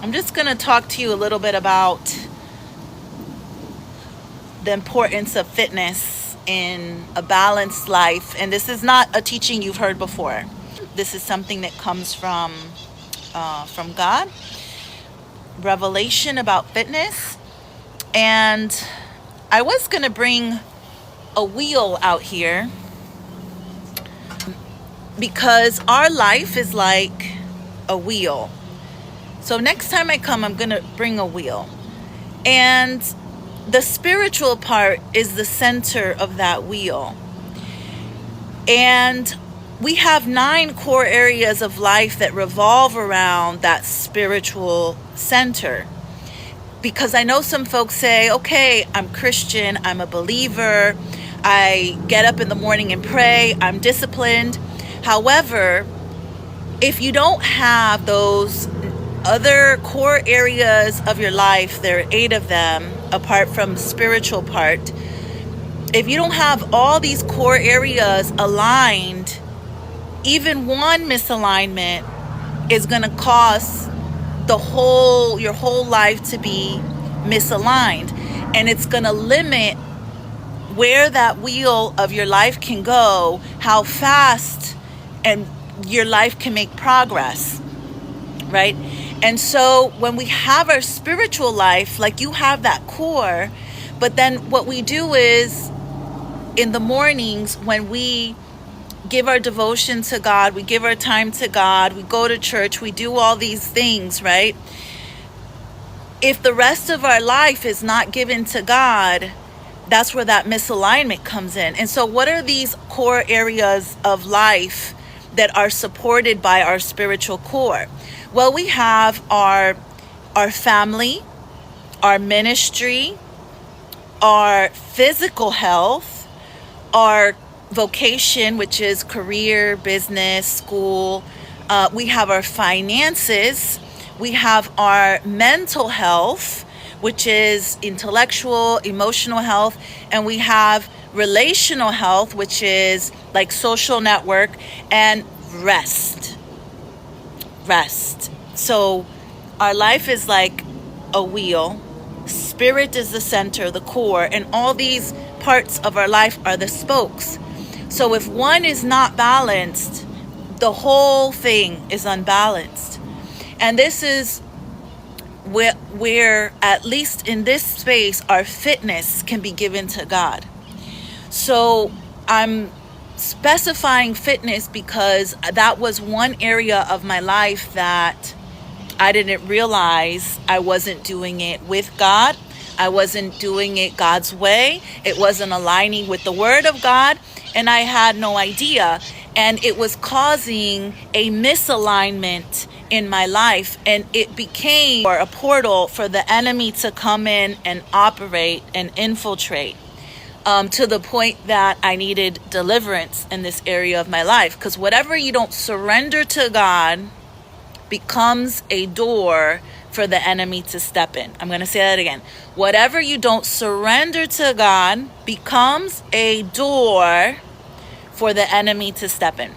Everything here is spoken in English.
I'm just going to talk to you a little bit about the importance of fitness in a balanced life. And this is not a teaching you've heard before. This is something that comes from God, revelation about fitness. And I was going to bring a wheel out here because our life is like a wheel. So next time I come, I'm going to bring a wheel. And the spiritual part is the center of that wheel. And we have 9 core areas of life that revolve around that spiritual center. Because I know some folks say, okay, I'm Christian, I'm a believer, I get up in the morning and pray, I'm disciplined. However, if you don't have those other core areas of your life, there are 8 of them, apart from the spiritual part. If you don't have all these core areas aligned, even one misalignment is going to cause your whole life to be misaligned. And it's going to limit where that wheel of your life can go, how fast and your life can make progress, right? And so when we have our spiritual life, like you have that core, but then what we do is in the mornings when we give our devotion to God, we give our time to God, we go to church, we do all these things, right? If the rest of our life is not given to God, that's where that misalignment comes in. And so what are these core areas of life that are supported by our spiritual core? Well, we have our family, our ministry, our physical health, our vocation, which is career, business, school. We have our finances. We have our mental health, which is intellectual, emotional health. And we have relational health, which is like social network, and rest. So our life is like a wheel. Spirit is the center, the core, and all these parts of our life are the spokes. So if one is not balanced, the whole thing is unbalanced. And this is where at least in this space, our fitness can be given to God. So I'm specifying fitness because that was one area of my life that I didn't realize I wasn't doing it with God. I wasn't doing it God's way. It wasn't aligning with the Word of God, and I had no idea. And it was causing a misalignment in my life, and it became a portal for the enemy to come in and operate and infiltrate, to the point that I needed deliverance in this area of my life. Because whatever you don't surrender to God becomes a door for the enemy to step in. I'm going to say that again. Whatever you don't surrender to God becomes a door for the enemy to step in.